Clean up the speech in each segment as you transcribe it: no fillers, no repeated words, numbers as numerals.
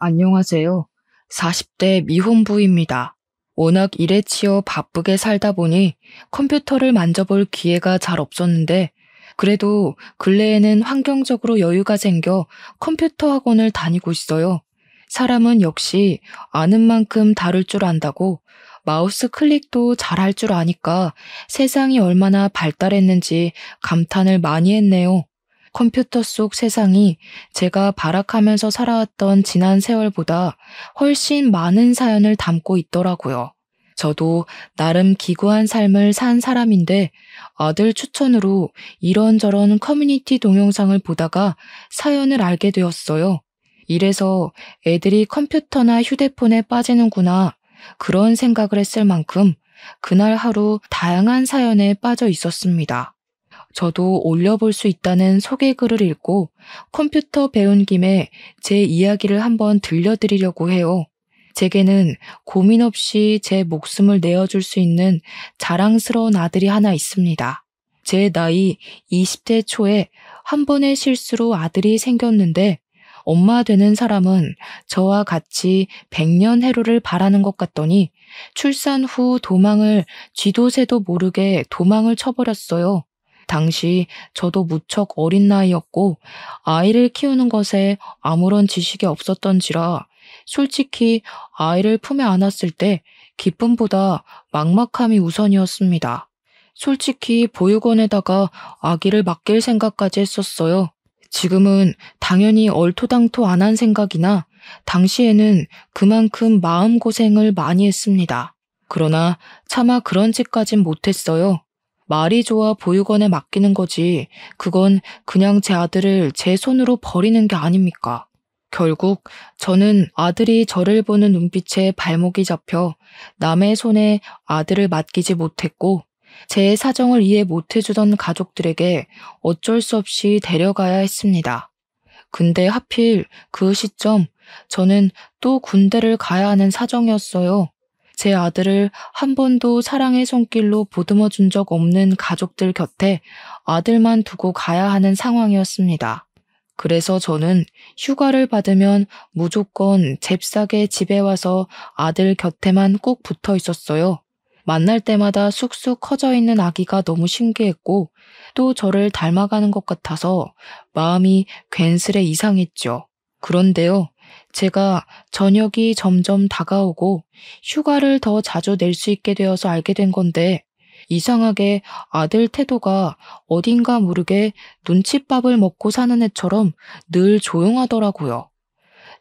안녕하세요. 40대 미혼부입니다. 워낙 일에 치여 바쁘게 살다 보니 컴퓨터를 만져볼 기회가 잘 없었는데, 그래도 근래에는 환경적으로 여유가 생겨 컴퓨터 학원을 다니고 있어요. 사람은 역시 아는 만큼 다룰 줄 안다고, 마우스 클릭도 잘할 줄 아니까 세상이 얼마나 발달했는지 감탄을 많이 했네요. 컴퓨터 속 세상이 제가 발악하면서 살아왔던 지난 세월보다 훨씬 많은 사연을 담고 있더라고요. 저도 나름 기구한 삶을 산 사람인데, 아들 추천으로 이런저런 커뮤니티 동영상을 보다가 사연을 알게 되었어요. 이래서 애들이 컴퓨터나 휴대폰에 빠지는구나, 그런 생각을 했을 만큼 그날 하루 다양한 사연에 빠져 있었습니다. 저도 올려볼 수 있다는 소개글을 읽고 컴퓨터 배운 김에 제 이야기를 한번 들려드리려고 해요. 제게는 고민 없이 제 목숨을 내어줄 수 있는 자랑스러운 아들이 하나 있습니다. 제 나이 20대 초에 한 번의 실수로 아들이 생겼는데, 엄마 되는 사람은 저와 같이 100년 해로를 바라는 것 같더니 출산 후 도망을 쥐도 새도 모르게 도망을 쳐버렸어요. 당시 저도 무척 어린 나이였고 아이를 키우는 것에 아무런 지식이 없었던지라, 솔직히 아이를 품에 안았을 때 기쁨보다 막막함이 우선이었습니다. 솔직히 보육원에다가 아기를 맡길 생각까지 했었어요. 지금은 당연히 얼토당토 안 한 생각이나 당시에는 그만큼 마음고생을 많이 했습니다. 그러나 차마 그런 짓까진 못했어요. 말이 좋아 보육원에 맡기는 거지, 그건 그냥 제 아들을 제 손으로 버리는 게 아닙니까? 결국 저는 아들이 저를 보는 눈빛에 발목이 잡혀 남의 손에 아들을 맡기지 못했고, 제 사정을 이해 못해주던 가족들에게 어쩔 수 없이 데려가야 했습니다. 근데 하필 그 시점 저는 또 군대를 가야 하는 사정이었어요. 제 아들을 한 번도 사랑의 손길로 보듬어 준 적 없는 가족들 곁에 아들만 두고 가야 하는 상황이었습니다. 그래서 저는 휴가를 받으면 무조건 잽싸게 집에 와서 아들 곁에만 꼭 붙어 있었어요. 만날 때마다 쑥쑥 커져 있는 아기가 너무 신기했고, 또 저를 닮아가는 것 같아서 마음이 괜스레 이상했죠. 그런데요, 제가 저녁이 점점 다가오고 휴가를 더 자주 낼 수 있게 되어서 알게 된 건데, 이상하게 아들 태도가 어딘가 모르게 눈칫밥을 먹고 사는 애처럼 늘 조용하더라고요.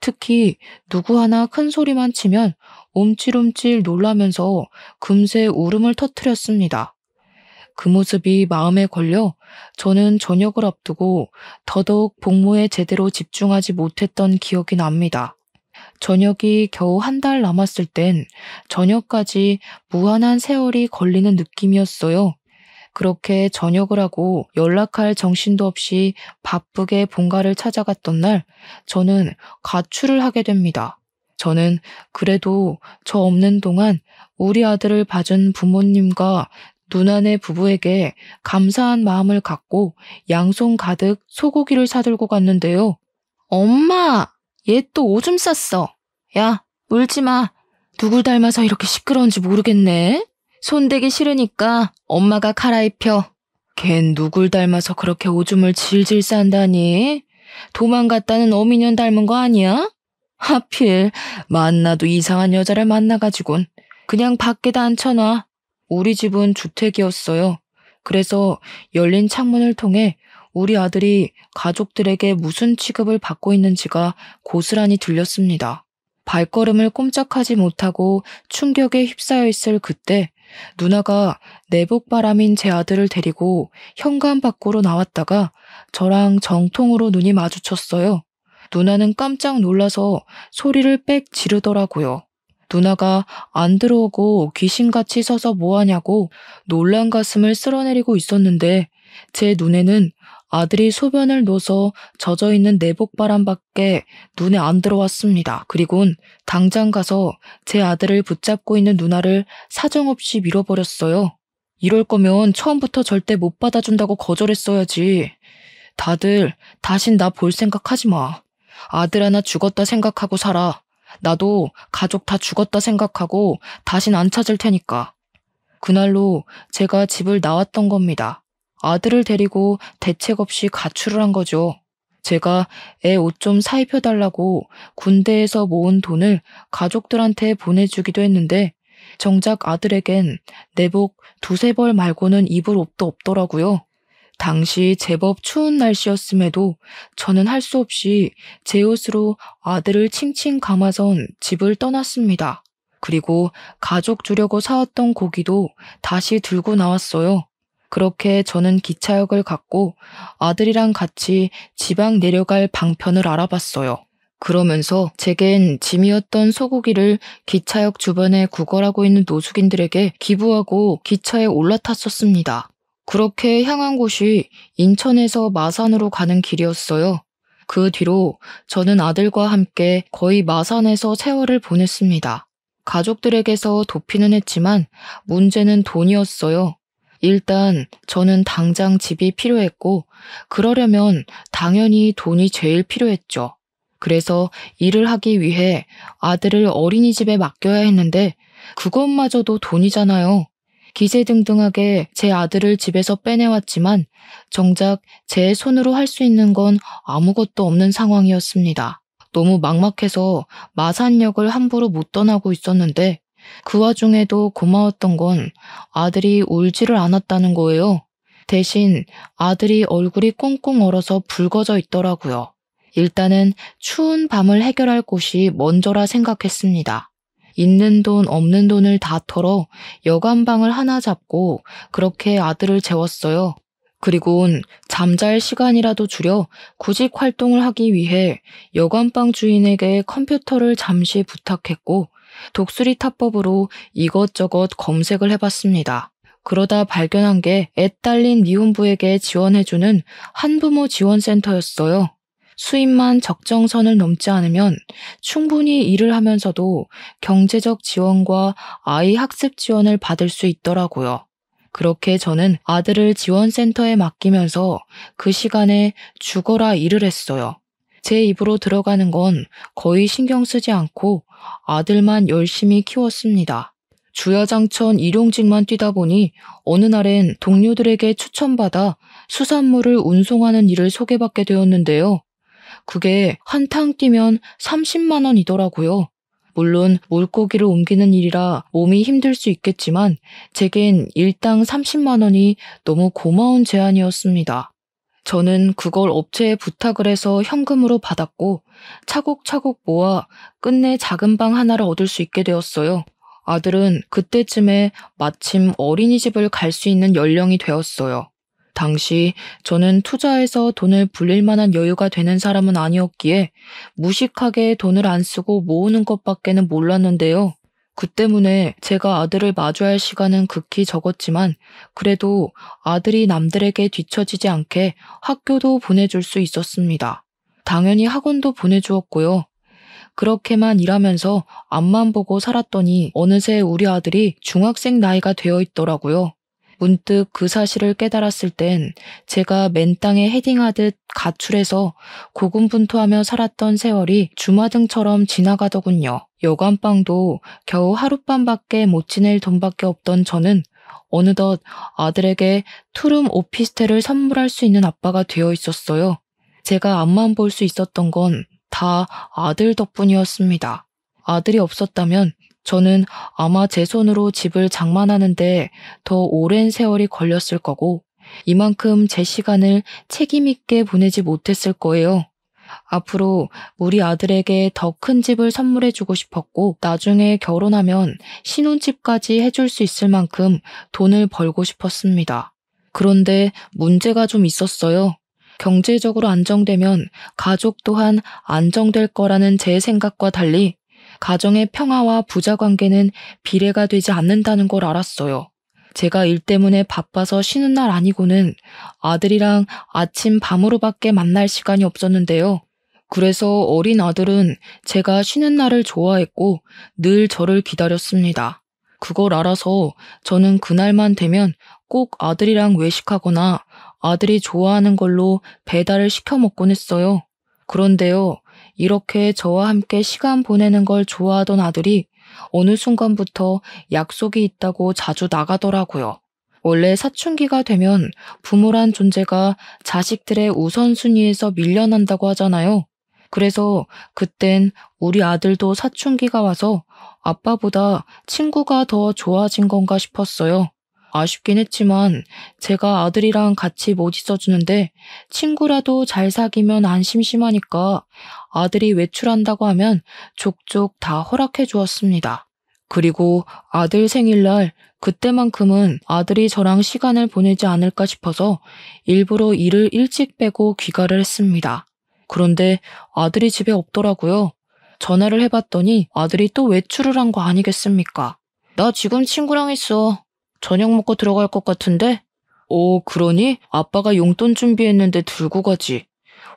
특히 누구 하나 큰 소리만 치면 움찔움찔 놀라면서 금세 울음을 터뜨렸습니다. 그 모습이 마음에 걸려 저는 저녁을 앞두고 더더욱 복무에 제대로 집중하지 못했던 기억이 납니다. 저녁이 겨우 한 달 남았을 땐 저녁까지 무한한 세월이 걸리는 느낌이었어요. 그렇게 저녁을 하고 연락할 정신도 없이 바쁘게 본가를 찾아갔던 날, 저는 가출을 하게 됩니다. 저는 그래도 저 없는 동안 우리 아들을 봐준 부모님과 누나네 부부에게 감사한 마음을 갖고 양손 가득 소고기를 사들고 갔는데요. 엄마! 얘 또 오줌 쌌어. 야, 울지 마. 누굴 닮아서 이렇게 시끄러운지 모르겠네. 손대기 싫으니까 엄마가 갈아입혀. 걘 누굴 닮아서 그렇게 오줌을 질질 싼다니? 도망갔다는 어미년 닮은 거 아니야? 하필 만나도 이상한 여자를 만나가지곤 그냥 밖에다 앉혀놔. 우리 집은 주택이었어요. 그래서 열린 창문을 통해 우리 아들이 가족들에게 무슨 취급을 받고 있는지가 고스란히 들렸습니다. 발걸음을 꼼짝하지 못하고 충격에 휩싸여 있을 그때, 누나가 내복바람인 제 아들을 데리고 현관 밖으로 나왔다가 저랑 정통으로 눈이 마주쳤어요. 누나는 깜짝 놀라서 소리를 빽 지르더라고요. 누나가 안 들어오고 귀신같이 서서 뭐하냐고 놀란 가슴을 쓸어내리고 있었는데, 제 눈에는 아들이 소변을 넣어서 젖어있는 내복바람밖에 눈에 안 들어왔습니다. 그리곤 당장 가서 제 아들을 붙잡고 있는 누나를 사정없이 밀어버렸어요. 이럴 거면 처음부터 절대 못 받아준다고 거절했어야지. 다들 다신 나 볼 생각 하지 마. 아들 하나 죽었다 생각하고 살아. 나도 가족 다 죽었다 생각하고 다신 안 찾을 테니까. 그날로 제가 집을 나왔던 겁니다. 아들을 데리고 대책 없이 가출을 한 거죠. 제가 애 옷 좀 사입혀달라고 군대에서 모은 돈을 가족들한테 보내주기도 했는데 정작 아들에겐 내복 두세 벌 말고는 입을 옷도 없더라고요. 당시 제법 추운 날씨였음에도 저는 할 수 없이 제 옷으로 아들을 칭칭 감아선 집을 떠났습니다. 그리고 가족 주려고 사왔던 고기도 다시 들고 나왔어요. 그렇게 저는 기차역을 갔고 아들이랑 같이 지방 내려갈 방편을 알아봤어요. 그러면서 제겐 짐이었던 소고기를 기차역 주변에 구걸하고 있는 노숙인들에게 기부하고 기차에 올라탔었습니다. 그렇게 향한 곳이 인천에서 마산으로 가는 길이었어요. 그 뒤로 저는 아들과 함께 거의 마산에서 세월을 보냈습니다. 가족들에게서 도피는 했지만 문제는 돈이었어요. 일단 저는 당장 집이 필요했고 그러려면 당연히 돈이 제일 필요했죠. 그래서 일을 하기 위해 아들을 어린이집에 맡겨야 했는데 그것마저도 돈이잖아요. 기세등등하게 제 아들을 집에서 빼내왔지만 정작 제 손으로 할 수 있는 건 아무것도 없는 상황이었습니다. 너무 막막해서 마산역을 함부로 못 떠나고 있었는데 그 와중에도 고마웠던 건 아들이 울지를 않았다는 거예요. 대신 아들이 얼굴이 꽁꽁 얼어서 붉어져 있더라고요. 일단은 추운 밤을 해결할 곳이 먼저라 생각했습니다. 있는 돈 없는 돈을 다 털어 여관방을 하나 잡고 그렇게 아들을 재웠어요. 그리곤 잠잘 시간이라도 줄여 구직 활동을 하기 위해 여관방 주인에게 컴퓨터를 잠시 부탁했고 독수리 타법으로 이것저것 검색을 해봤습니다. 그러다 발견한 게 애 딸린 미혼부에게 지원해주는 한부모 지원센터였어요. 수입만 적정선을 넘지 않으면 충분히 일을 하면서도 경제적 지원과 아이 학습 지원을 받을 수 있더라고요. 그렇게 저는 아들을 지원센터에 맡기면서 그 시간에 죽어라 일을 했어요. 제 입으로 들어가는 건 거의 신경 쓰지 않고 아들만 열심히 키웠습니다. 주야장천 일용직만 뛰다 보니 어느 날엔 동료들에게 추천받아 수산물을 운송하는 일을 소개받게 되었는데요. 그게 한탕 뛰면 30만 원이더라고요. 물론 물고기를 옮기는 일이라 몸이 힘들 수 있겠지만 제겐 일당 30만 원이 너무 고마운 제안이었습니다. 저는 그걸 업체에 부탁을 해서 현금으로 받았고 차곡차곡 모아 끝내 작은 방 하나를 얻을 수 있게 되었어요. 아들은 그때쯤에 마침 어린이집을 갈 수 있는 연령이 되었어요. 당시 저는 투자해서 돈을 불릴 만한 여유가 되는 사람은 아니었기에 무식하게 돈을 안 쓰고 모으는 것밖에는 몰랐는데요. 그 때문에 제가 아들을 마주할 시간은 극히 적었지만 그래도 아들이 남들에게 뒤처지지 않게 학교도 보내줄 수 있었습니다. 당연히 학원도 보내주었고요. 그렇게만 일하면서 앞만 보고 살았더니 어느새 우리 아들이 중학생 나이가 되어 있더라고요. 문득 그 사실을 깨달았을 땐 제가 맨땅에 헤딩하듯 가출해서 고군분투하며 살았던 세월이 주마등처럼 지나가더군요. 여관방도 겨우 하룻밤밖에 못 지낼 돈밖에 없던 저는 어느덧 아들에게 투룸 오피스텔을 선물할 수 있는 아빠가 되어 있었어요. 제가 앞만 볼 수 있었던 건 다 아들 덕분이었습니다. 아들이 없었다면 저는 아마 제 손으로 집을 장만하는데 더 오랜 세월이 걸렸을 거고 이만큼 제 시간을 책임 있게 보내지 못했을 거예요. 앞으로 우리 아들에게 더 큰 집을 선물해주고 싶었고 나중에 결혼하면 신혼집까지 해줄 수 있을 만큼 돈을 벌고 싶었습니다. 그런데 문제가 좀 있었어요. 경제적으로 안정되면 가족 또한 안정될 거라는 제 생각과 달리 가정의 평화와 부자 관계는 비례가 되지 않는다는 걸 알았어요. 제가 일 때문에 바빠서 쉬는 날 아니고는 아들이랑 아침 밤으로밖에 만날 시간이 없었는데요. 그래서 어린 아들은 제가 쉬는 날을 좋아했고 늘 저를 기다렸습니다. 그걸 알아서 저는 그날만 되면 꼭 아들이랑 외식하거나 아들이 좋아하는 걸로 배달을 시켜 먹곤 했어요. 그런데요, 이렇게 저와 함께 시간 보내는 걸 좋아하던 아들이 어느 순간부터 약속이 있다고 자주 나가더라고요. 원래 사춘기가 되면 부모란 존재가 자식들의 우선순위에서 밀려난다고 하잖아요. 그래서 그땐 우리 아들도 사춘기가 와서 아빠보다 친구가 더 좋아진 건가 싶었어요. 아쉽긴 했지만 제가 아들이랑 같이 못 있어주는데 친구라도 잘 사귀면 안 심심하니까 아들이 외출한다고 하면 족족 다 허락해 주었습니다. 그리고 아들 생일날 그때만큼은 아들이 저랑 시간을 보내지 않을까 싶어서 일부러 일을 일찍 빼고 귀가를 했습니다. 그런데 아들이 집에 없더라고요. 전화를 해봤더니 아들이 또 외출을 한 거 아니겠습니까? 나 지금 친구랑 있어. 저녁 먹고 들어갈 것 같은데? 그러니? 아빠가 용돈 준비했는데 들고 가지.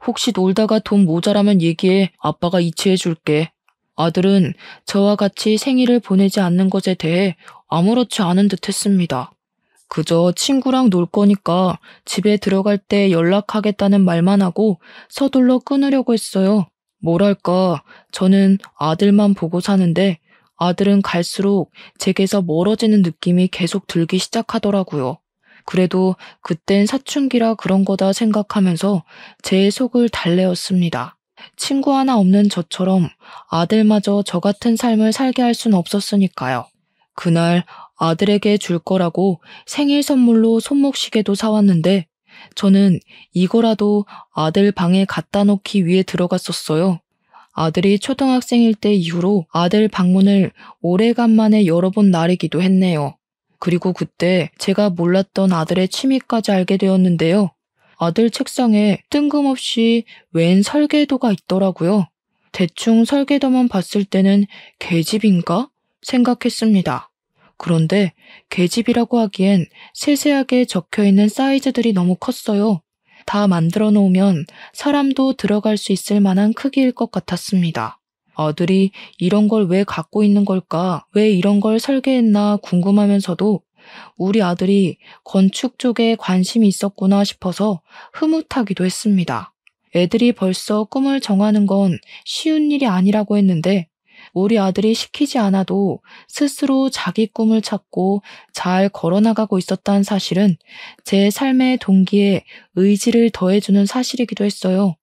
혹시 놀다가 돈 모자라면 얘기해. 아빠가 이체해 줄게. 아들은 저와 같이 생일을 보내지 않는 것에 대해 아무렇지 않은 듯 했습니다. 그저 친구랑 놀 거니까 집에 들어갈 때 연락하겠다는 말만 하고 서둘러 끊으려고 했어요. 뭐랄까, 저는 아들만 보고 사는데 아들은 갈수록 제게서 멀어지는 느낌이 계속 들기 시작하더라고요. 그래도 그땐 사춘기라 그런 거다 생각하면서 제 속을 달래었습니다. 친구 하나 없는 저처럼 아들마저 저 같은 삶을 살게 할 순 없었으니까요. 그날 아들에게 줄 거라고 생일 선물로 손목시계도 사왔는데 저는 이거라도 아들 방에 갖다 놓기 위해 들어갔었어요. 아들이 초등학생일 때 이후로 아들 방문을 오래간만에 열어본 날이기도 했네요. 그리고 그때 제가 몰랐던 아들의 취미까지 알게 되었는데요. 아들 책상에 뜬금없이 웬 설계도가 있더라고요. 대충 설계도만 봤을 때는 계집인가 생각했습니다. 그런데 계집이라고 하기엔 세세하게 적혀있는 사이즈들이 너무 컸어요. 다 만들어 놓으면 사람도 들어갈 수 있을 만한 크기일 것 같았습니다. 아들이 이런 걸 왜 갖고 있는 걸까? 왜 이런 걸 설계했나 궁금하면서도 우리 아들이 건축 쪽에 관심이 있었구나 싶어서 흐뭇하기도 했습니다. 애들이 벌써 꿈을 정하는 건 쉬운 일이 아니라고 했는데 우리 아들이 시키지 않아도 스스로 자기 꿈을 찾고 잘 걸어나가고 있었다는 사실은 제 삶의 동기에 의지를 더해주는 사실이기도 했어요.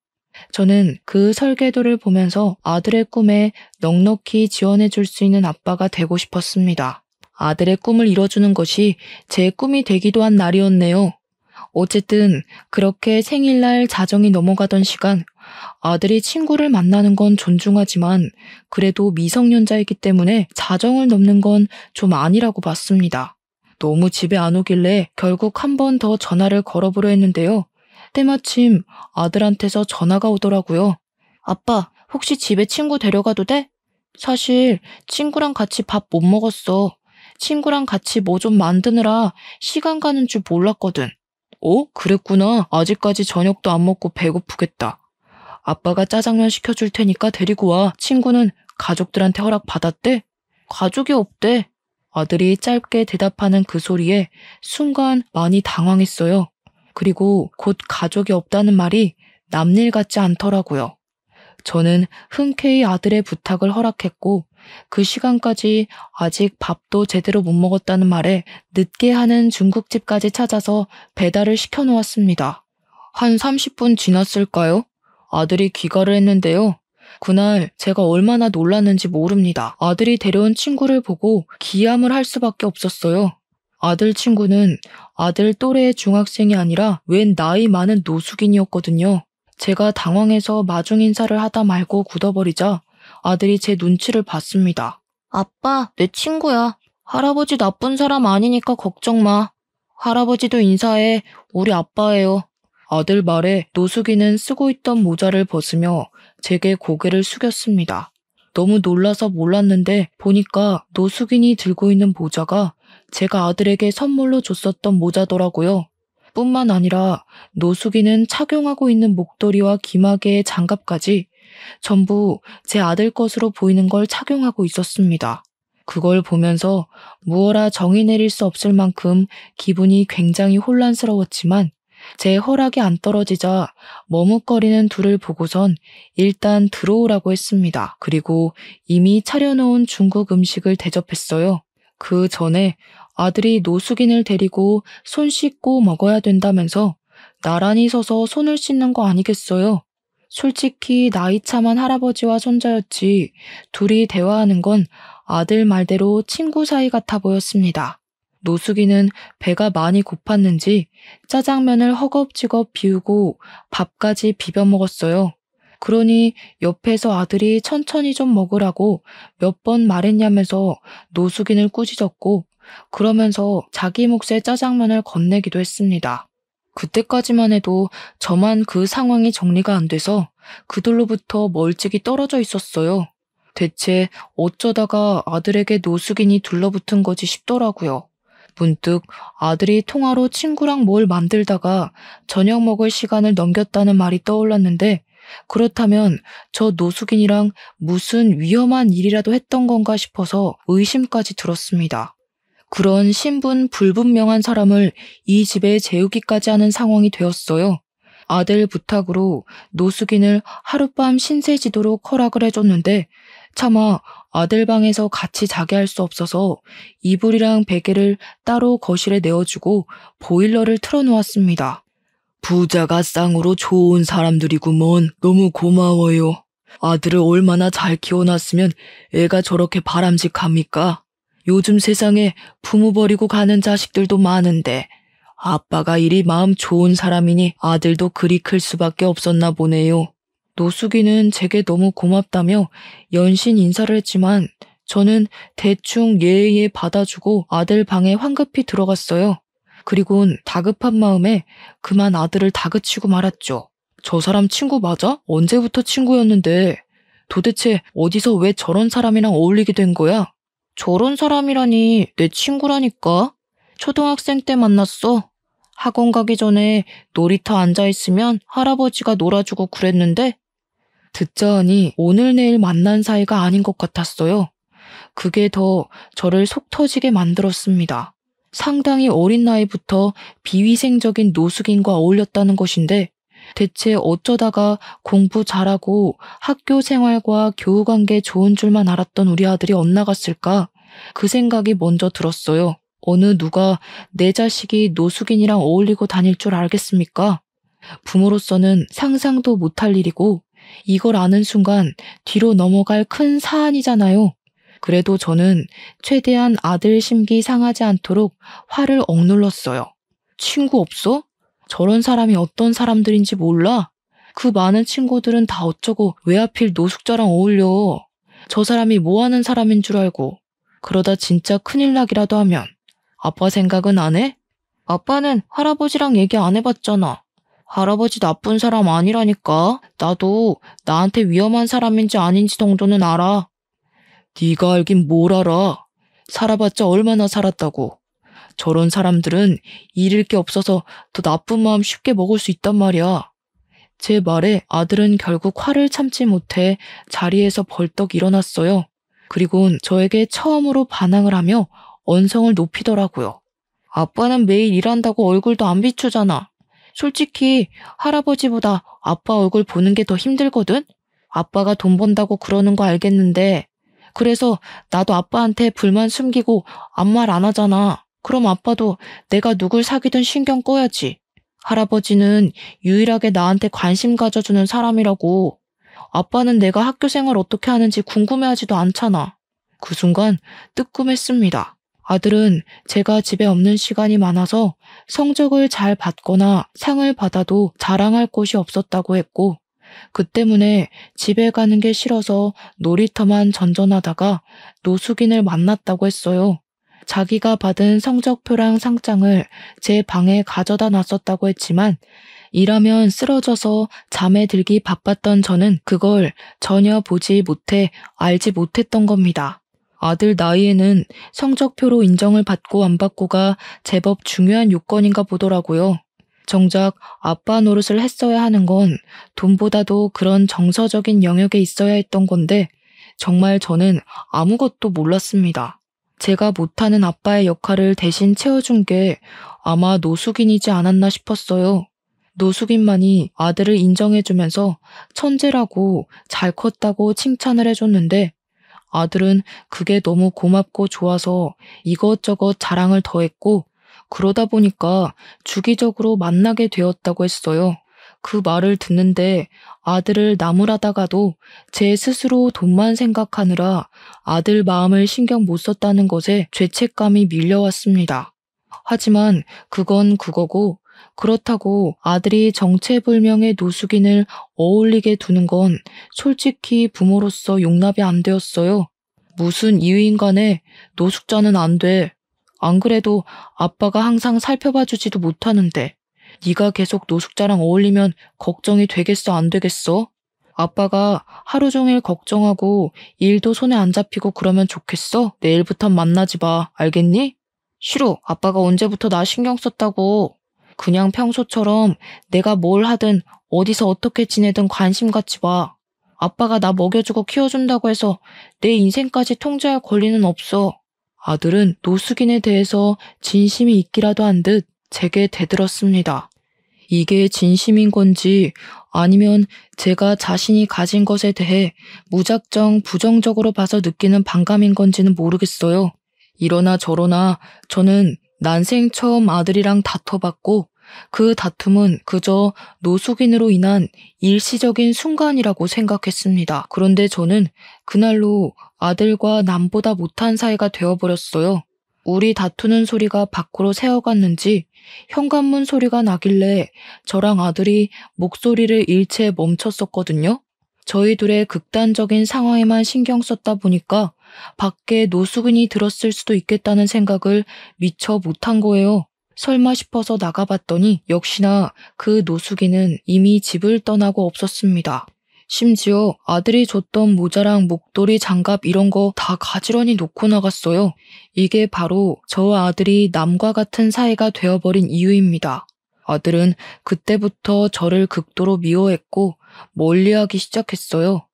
저는 그 설계도를 보면서 아들의 꿈에 넉넉히 지원해줄 수 있는 아빠가 되고 싶었습니다. 아들의 꿈을 이뤄주는 것이 제 꿈이 되기도 한 날이었네요. 어쨌든 그렇게 생일날 자정이 넘어가던 시간, 아들이 친구를 만나는 건 존중하지만 그래도 미성년자이기 때문에 자정을 넘는 건 좀 아니라고 봤습니다. 너무 집에 안 오길래 결국 한 번 더 전화를 걸어보려 했는데요. 때마침 아들한테서 전화가 오더라고요. 아빠, 혹시 집에 친구 데려가도 돼? 사실 친구랑 같이 밥 못 먹었어. 친구랑 같이 뭐 좀 만드느라 시간 가는 줄 몰랐거든. 그랬구나. 아직까지 저녁도 안 먹고 배고프겠다. 아빠가 짜장면 시켜줄 테니까 데리고 와. 친구는 가족들한테 허락 받았대? 가족이 없대. 아들이 짧게 대답하는 그 소리에 순간 많이 당황했어요. 그리고 곧 가족이 없다는 말이 남일 같지 않더라고요. 저는 흔쾌히 아들의 부탁을 허락했고 그 시간까지 아직 밥도 제대로 못 먹었다는 말에 늦게 하는 중국집까지 찾아서 배달을 시켜놓았습니다. 한 30분 지났을까요? 아들이 귀가를 했는데요. 그날 제가 얼마나 놀랐는지 모릅니다. 아들이 데려온 친구를 보고 기함을 할 수밖에 없었어요. 아들 친구는 아들 또래의 중학생이 아니라 웬 나이 많은 노숙인이었거든요. 제가 당황해서 마중 인사를 하다 말고 굳어버리자 아들이 제 눈치를 봤습니다. 아빠, 내 친구야. 할아버지 나쁜 사람 아니니까 걱정 마. 할아버지도 인사해. 우리 아빠예요. 아들 말에 노숙인은 쓰고 있던 모자를 벗으며 제게 고개를 숙였습니다. 너무 놀라서 몰랐는데 보니까 노숙인이 들고 있는 모자가 제가 아들에게 선물로 줬었던 모자더라고요. 뿐만 아니라 노숙인은 착용하고 있는 목도리와 귀마개의 장갑까지 전부 제 아들 것으로 보이는 걸 착용하고 있었습니다. 그걸 보면서 무어라 정의 내릴 수 없을 만큼 기분이 굉장히 혼란스러웠지만 제 허락이 안 떨어지자 머뭇거리는 둘을 보고선 일단 들어오라고 했습니다. 그리고 이미 차려놓은 중국 음식을 대접했어요. 그 전에 아들이 노숙인을 데리고 손 씻고 먹어야 된다면서 나란히 서서 손을 씻는 거 아니겠어요? 솔직히 나이 참한 할아버지와 손자였지 둘이 대화하는 건 아들 말대로 친구 사이 같아 보였습니다. 노숙인은 배가 많이 고팠는지 짜장면을 허겁지겁 비우고 밥까지 비벼 먹었어요. 그러니 옆에서 아들이 천천히 좀 먹으라고 몇 번 말했냐면서 노숙인을 꾸짖었고 그러면서 자기 몫의 짜장면을 건네기도 했습니다. 그때까지만 해도 저만 그 상황이 정리가 안 돼서 그들로부터 멀찍이 떨어져 있었어요. 대체 어쩌다가 아들에게 노숙인이 둘러붙은 거지 싶더라고요. 문득 아들이 통화로 친구랑 뭘 만들다가 저녁 먹을 시간을 넘겼다는 말이 떠올랐는데 그렇다면 저 노숙인이랑 무슨 위험한 일이라도 했던 건가 싶어서 의심까지 들었습니다. 그런 신분 불분명한 사람을 이 집에 재우기까지 하는 상황이 되었어요. 아들 부탁으로 노숙인을 하룻밤 신세지도록 허락을 해줬는데 차마 아들 방에서 같이 자게 할 수 없어서 이불이랑 베개를 따로 거실에 내어주고 보일러를 틀어놓았습니다. 부자가 쌍으로 좋은 사람들이구먼. 너무 고마워요. 아들을 얼마나 잘 키워놨으면 애가 저렇게 바람직합니까? 요즘 세상에 부모 버리고 가는 자식들도 많은데 아빠가 이리 마음 좋은 사람이니 아들도 그리 클 수밖에 없었나 보네요. 노숙인은 제게 너무 고맙다며 연신 인사를 했지만 저는 대충 예의에 받아주고 아들 방에 황급히 들어갔어요. 그리곤 다급한 마음에 그만 아들을 다그치고 말았죠. 저 사람 친구 맞아? 언제부터 친구였는데 도대체 어디서 왜 저런 사람이랑 어울리게 된 거야? 저런 사람이라니 내 친구라니까. 초등학생 때 만났어. 학원 가기 전에 놀이터 앉아있으면 할아버지가 놀아주고 그랬는데 듣자 하니 오늘 내일 만난 사이가 아닌 것 같았어요. 그게 더 저를 속 터지게 만들었습니다. 상당히 어린 나이부터 비위생적인 노숙인과 어울렸다는 것인데 대체 어쩌다가 공부 잘하고 학교 생활과 교우관계 좋은 줄만 알았던 우리 아들이 엇나갔을까? 그 생각이 먼저 들었어요. 어느 누가 내 자식이 노숙인이랑 어울리고 다닐 줄 알겠습니까? 부모로서는 상상도 못할 일이고 이걸 아는 순간 뒤로 넘어갈 큰 사안이잖아요. 그래도 저는 최대한 아들 심기 상하지 않도록 화를 억눌렀어요. 친구 없어? 저런 사람이 어떤 사람들인지 몰라? 그 많은 친구들은 다 어쩌고 왜 하필 노숙자랑 어울려? 저 사람이 뭐 하는 사람인 줄 알고 그러다 진짜 큰일 나기라도 하면 아빠 생각은 안 해? 아빠는 할아버지랑 얘기 안 해봤잖아. 할아버지 나쁜 사람 아니라니까. 나도 나한테 위험한 사람인지 아닌지 정도는 알아. 네가 알긴 뭘 알아. 살아봤자 얼마나 살았다고. 저런 사람들은 잃을 게 없어서 더 나쁜 마음 쉽게 먹을 수 있단 말이야. 제 말에 아들은 결국 화를 참지 못해 자리에서 벌떡 일어났어요. 그리곤 저에게 처음으로 반항을 하며 언성을 높이더라고요. 아빠는 매일 일한다고 얼굴도 안 비추잖아. 솔직히 할아버지보다 아빠 얼굴 보는 게 더 힘들거든? 아빠가 돈 번다고 그러는 거 알겠는데 그래서 나도 아빠한테 불만 숨기고 아무 말 안 하잖아. 그럼 아빠도 내가 누굴 사귀든 신경 꺼야지. 할아버지는 유일하게 나한테 관심 가져주는 사람이라고. 아빠는 내가 학교 생활 어떻게 하는지 궁금해하지도 않잖아. 그 순간 뜨끔했습니다. 아들은 제가 집에 없는 시간이 많아서 성적을 잘 받거나 상을 받아도 자랑할 곳이 없었다고 했고 그 때문에 집에 가는 게 싫어서 놀이터만 전전하다가 노숙인을 만났다고 했어요. 자기가 받은 성적표랑 상장을 제 방에 가져다 놨었다고 했지만 일하면 쓰러져서 잠에 들기 바빴던 저는 그걸 전혀 보지 못해 알지 못했던 겁니다. 아들 나이에는 성적표로 인정을 받고 안 받고가 제법 중요한 요건인가 보더라고요. 정작 아빠 노릇을 했어야 하는 건 돈보다도 그런 정서적인 영역에 있어야 했던 건데 정말 저는 아무것도 몰랐습니다. 제가 못하는 아빠의 역할을 대신 채워준 게 아마 노숙인이지 않았나 싶었어요. 노숙인만이 아들을 인정해주면서 천재라고 잘 컸다고 칭찬을 해줬는데 아들은 그게 너무 고맙고 좋아서 이것저것 자랑을 더했고 그러다 보니까 주기적으로 만나게 되었다고 했어요. 그 말을 듣는데 아들을 나무라다가도 제 스스로 돈만 생각하느라 아들 마음을 신경 못 썼다는 것에 죄책감이 밀려왔습니다. 하지만 그건 그거고 그렇다고 아들이 정체불명의 노숙인을 어울리게 두는 건 솔직히 부모로서 용납이 안 되었어요. 무슨 이유인 간에 노숙자는 안 돼. 안 그래도 아빠가 항상 살펴봐주지도 못하는데 네가 계속 노숙자랑 어울리면 걱정이 되겠어 안 되겠어? 아빠가 하루 종일 걱정하고 일도 손에 안 잡히고 그러면 좋겠어? 내일부턴 만나지 마. 알겠니? 싫어. 아빠가 언제부터 나 신경 썼다고. 그냥 평소처럼 내가 뭘 하든 어디서 어떻게 지내든 관심 갖지 마. 아빠가 나 먹여주고 키워준다고 해서 내 인생까지 통제할 권리는 없어. 아들은 노숙인에 대해서 진심이 있기라도 한 듯 제게 대들었습니다. 이게 진심인 건지 아니면 제가 자신이 가진 것에 대해 무작정 부정적으로 봐서 느끼는 반감인 건지는 모르겠어요. 이러나 저러나 저는 난생 처음 아들이랑 다퉈봤고 그 다툼은 그저 노숙인으로 인한 일시적인 순간이라고 생각했습니다. 그런데 저는 그날로 아들과 남보다 못한 사이가 되어버렸어요. 우리 다투는 소리가 밖으로 새어갔는지 현관문 소리가 나길래 저랑 아들이 목소리를 일체 멈췄었거든요. 저희 둘의 극단적인 상황에만 신경 썼다 보니까 밖에 노숙인이 들었을 수도 있겠다는 생각을 미처 못한 거예요. 설마 싶어서 나가봤더니 역시나 그 노숙인은 이미 집을 떠나고 없었습니다. 심지어 아들이 줬던 모자랑 목도리, 장갑 이런 거 다 가지런히 놓고 나갔어요. 이게 바로 저 아들이 남과 같은 사이가 되어버린 이유입니다. 아들은 그때부터 저를 극도로 미워했고 멀리하기 시작했어요.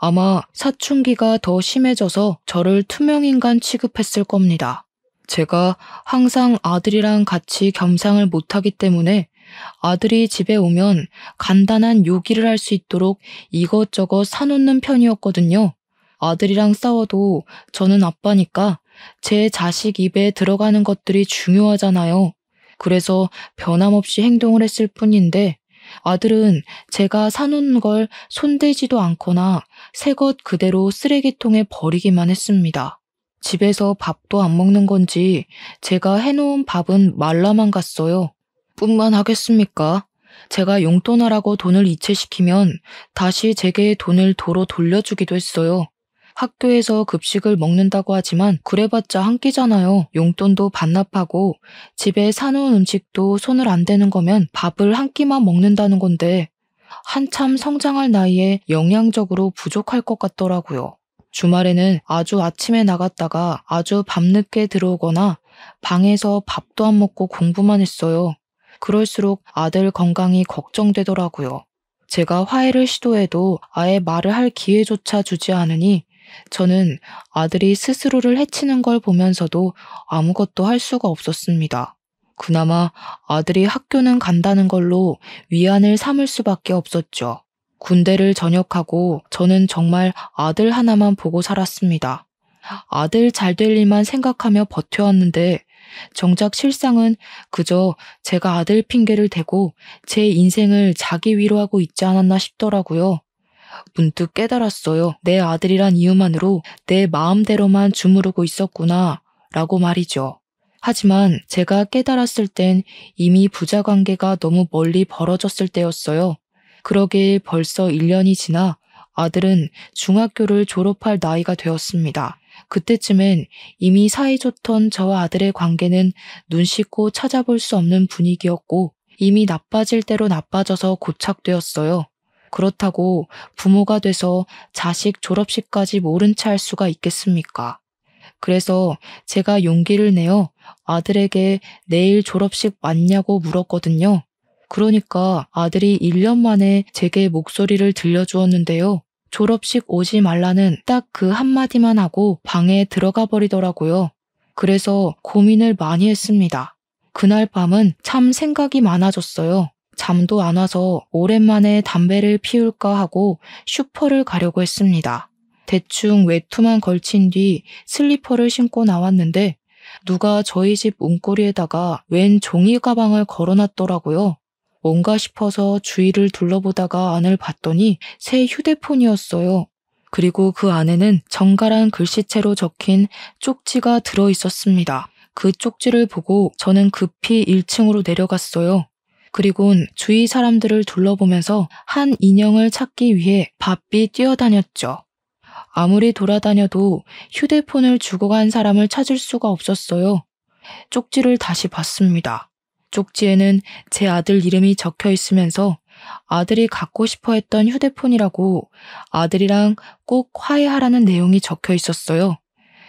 아마 사춘기가 더 심해져서 저를 투명인간 취급했을 겁니다. 제가 항상 아들이랑 같이 겸상을 못하기 때문에 아들이 집에 오면 간단한 요기를 할 수 있도록 이것저것 사놓는 편이었거든요. 아들이랑 싸워도 저는 아빠니까 제 자식 입에 들어가는 것들이 중요하잖아요. 그래서 변함없이 행동을 했을 뿐인데 아들은 제가 사놓은 걸 손대지도 않거나 새 것 그대로 쓰레기통에 버리기만 했습니다. 집에서 밥도 안 먹는 건지 제가 해놓은 밥은 말라만 갔어요. 뿐만 하겠습니까? 제가 용돈하라고 돈을 이체시키면 다시 제게 돈을 도로 돌려주기도 했어요. 학교에서 급식을 먹는다고 하지만 그래봤자 한 끼잖아요. 용돈도 반납하고 집에 사놓은 음식도 손을 안 대는 거면 밥을 한 끼만 먹는다는 건데 한참 성장할 나이에 영양적으로 부족할 것 같더라고요. 주말에는 아주 아침에 나갔다가 아주 밤늦게 들어오거나 방에서 밥도 안 먹고 공부만 했어요. 그럴수록 아들 건강이 걱정되더라고요. 제가 화해를 시도해도 아예 말을 할 기회조차 주지 않으니 저는 아들이 스스로를 해치는 걸 보면서도 아무것도 할 수가 없었습니다. 그나마 아들이 학교는 간다는 걸로 위안을 삼을 수밖에 없었죠. 군대를 전역하고 저는 정말 아들 하나만 보고 살았습니다. 아들 잘 될 일만 생각하며 버텨왔는데 정작 실상은 그저 제가 아들 핑계를 대고 제 인생을 자기 위로하고 있지 않았나 싶더라고요. 문득 깨달았어요. 내 아들이란 이유만으로 내 마음대로만 주무르고 있었구나 라고 말이죠. 하지만 제가 깨달았을 땐 이미 부자관계가 너무 멀리 벌어졌을 때였어요. 그러길 벌써 1년이 지나 아들은 중학교를 졸업할 나이가 되었습니다. 그때쯤엔 이미 사이좋던 저와 아들의 관계는 눈 씻고 찾아볼 수 없는 분위기였고 이미 나빠질 대로 나빠져서 고착되었어요. 그렇다고 부모가 돼서 자식 졸업식까지 모른 채 할 수가 있겠습니까? 그래서 제가 용기를 내어 아들에게 내일 졸업식 맞냐고 물었거든요. 그러니까 아들이 1년 만에 제게 목소리를 들려주었는데요. 졸업식 오지 말라는 딱 그 한마디만 하고 방에 들어가 버리더라고요. 그래서 고민을 많이 했습니다. 그날 밤은 참 생각이 많아졌어요. 잠도 안 와서 오랜만에 담배를 피울까 하고 슈퍼를 가려고 했습니다. 대충 외투만 걸친 뒤 슬리퍼를 신고 나왔는데 누가 저희 집 문고리에다가 웬 종이 가방을 걸어놨더라고요. 뭔가 싶어서 주위를 둘러보다가 안을 봤더니 새 휴대폰이었어요. 그리고 그 안에는 정갈한 글씨체로 적힌 쪽지가 들어있었습니다. 그 쪽지를 보고 저는 급히 1층으로 내려갔어요. 그리곤 주위 사람들을 둘러보면서 한 인형을 찾기 위해 바삐 뛰어다녔죠. 아무리 돌아다녀도 휴대폰을 주고 간 사람을 찾을 수가 없었어요. 쪽지를 다시 봤습니다. 쪽지에는 제 아들 이름이 적혀 있으면서 아들이 갖고 싶어 했던 휴대폰이라고 아들이랑 꼭 화해하라는 내용이 적혀 있었어요.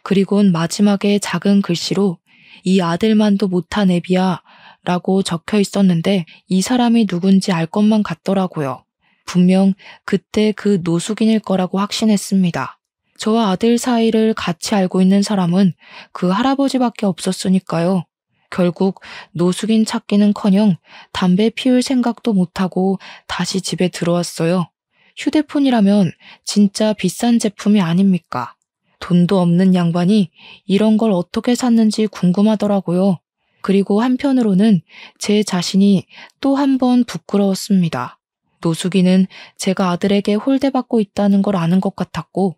그리곤 마지막에 작은 글씨로 이 아들만도 못한 애비야 라고 적혀 있었는데 이 사람이 누군지 알 것만 같더라고요. 분명 그때 그 노숙인일 거라고 확신했습니다. 저와 아들 사이를 같이 알고 있는 사람은 그 할아버지밖에 없었으니까요. 결국 노숙인 찾기는커녕 담배 피울 생각도 못하고 다시 집에 들어왔어요. 휴대폰이라면 진짜 비싼 제품이 아닙니까? 돈도 없는 양반이 이런 걸 어떻게 샀는지 궁금하더라고요. 그리고 한편으로는 제 자신이 또 한 번 부끄러웠습니다. 노숙인은 제가 아들에게 홀대받고 있다는 걸 아는 것 같았고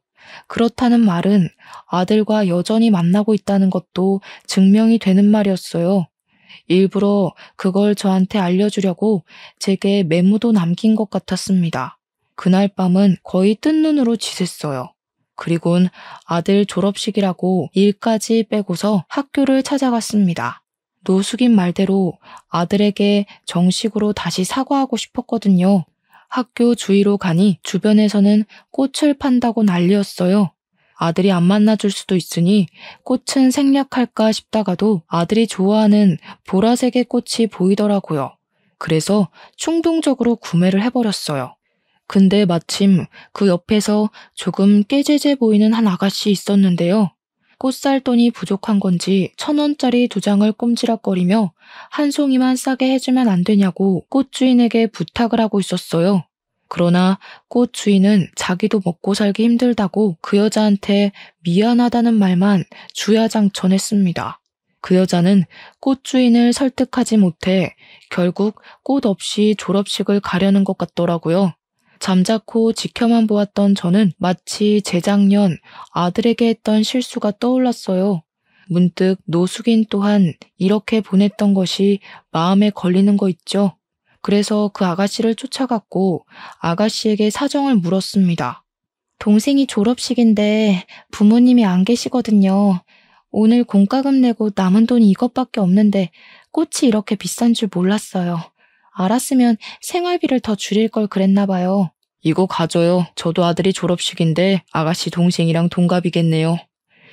그렇다는 말은 아들과 여전히 만나고 있다는 것도 증명이 되는 말이었어요. 일부러 그걸 저한테 알려주려고 제게 메모도 남긴 것 같았습니다. 그날 밤은 거의 뜬 눈으로 지샜어요. 그리곤 아들 졸업식이라고 일까지 빼고서 학교를 찾아갔습니다. 노숙인 말대로 아들에게 정식으로 다시 사과하고 싶었거든요. 학교 주위로 가니 주변에서는 꽃을 판다고 난리였어요. 아들이 안 만나줄 수도 있으니 꽃은 생략할까 싶다가도 아들이 좋아하는 보라색의 꽃이 보이더라고요. 그래서 충동적으로 구매를 해버렸어요. 근데 마침 그 옆에서 조금 깨재재 보이는 한 아가씨 있었는데요. 꽃 살 돈이 부족한 건지 1,000원짜리 2장을 꼼지락거리며 한 송이만 싸게 해주면 안 되냐고 꽃 주인에게 부탁을 하고 있었어요. 그러나 꽃 주인은 자기도 먹고 살기 힘들다고 그 여자한테 미안하다는 말만 주야장천했습니다. 그 여자는 꽃 주인을 설득하지 못해 결국 꽃 없이 졸업식을 가려는 것 같더라고요. 잠자코 지켜만 보았던 저는 마치 재작년 아들에게 했던 실수가 떠올랐어요. 문득 노숙인 또한 이렇게 보냈던 것이 마음에 걸리는 거 있죠. 그래서 그 아가씨를 쫓아갔고 아가씨에게 사정을 물었습니다. 동생이 졸업식인데 부모님이 안 계시거든요. 오늘 공과금 내고 남은 돈이 이것밖에 없는데 꽃이 이렇게 비싼 줄 몰랐어요. 알았으면 생활비를 더 줄일 걸 그랬나 봐요. 이거 가져요. 저도 아들이 졸업식인데 아가씨 동생이랑 동갑이겠네요.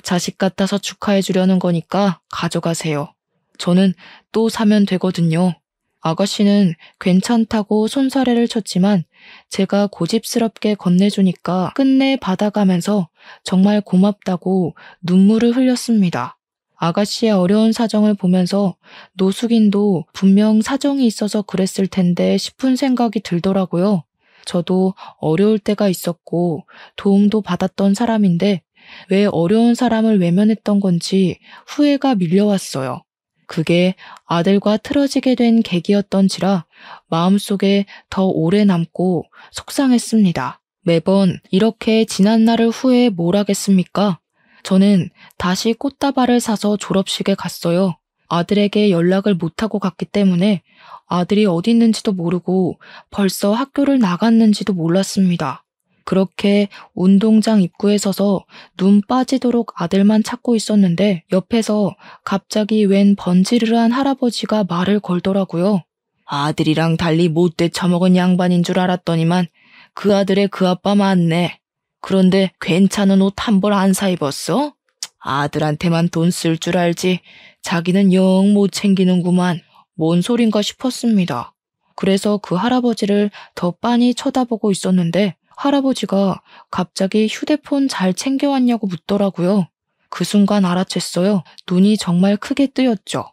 자식 같아서 축하해 주려는 거니까 가져가세요. 저는 또 사면 되거든요. 아가씨는 괜찮다고 손사래를 쳤지만 제가 고집스럽게 건네주니까 끝내 받아가면서 정말 고맙다고 눈물을 흘렸습니다. 아가씨의 어려운 사정을 보면서 노숙인도 분명 사정이 있어서 그랬을 텐데 싶은 생각이 들더라고요. 저도 어려울 때가 있었고 도움도 받았던 사람인데 왜 어려운 사람을 외면했던 건지 후회가 밀려왔어요. 그게 아들과 틀어지게 된 계기였던지라 마음속에 더 오래 남고 속상했습니다. 매번 이렇게 지난 날을 후회해 뭘 하겠습니까? 저는 다시 꽃다발을 사서 졸업식에 갔어요. 아들에게 연락을 못하고 갔기 때문에 아들이 어디 있는지도 모르고 벌써 학교를 나갔는지도 몰랐습니다. 그렇게 운동장 입구에 서서 눈 빠지도록 아들만 찾고 있었는데 옆에서 갑자기 웬 번지르르한 할아버지가 말을 걸더라고요. 아들이랑 달리 못돼 처먹은 양반인 줄 알았더니만 그 아들의 그 아빠 맞네. 그런데 괜찮은 옷 한 벌 안 사 입었어? 아들한테만 돈 쓸 줄 알지 자기는 영 못 챙기는구만. 뭔 소린가 싶었습니다. 그래서 그 할아버지를 더 빤히 쳐다보고 있었는데 할아버지가 갑자기 휴대폰 잘 챙겨왔냐고 묻더라고요. 그 순간 알아챘어요. 눈이 정말 크게 뜨였죠.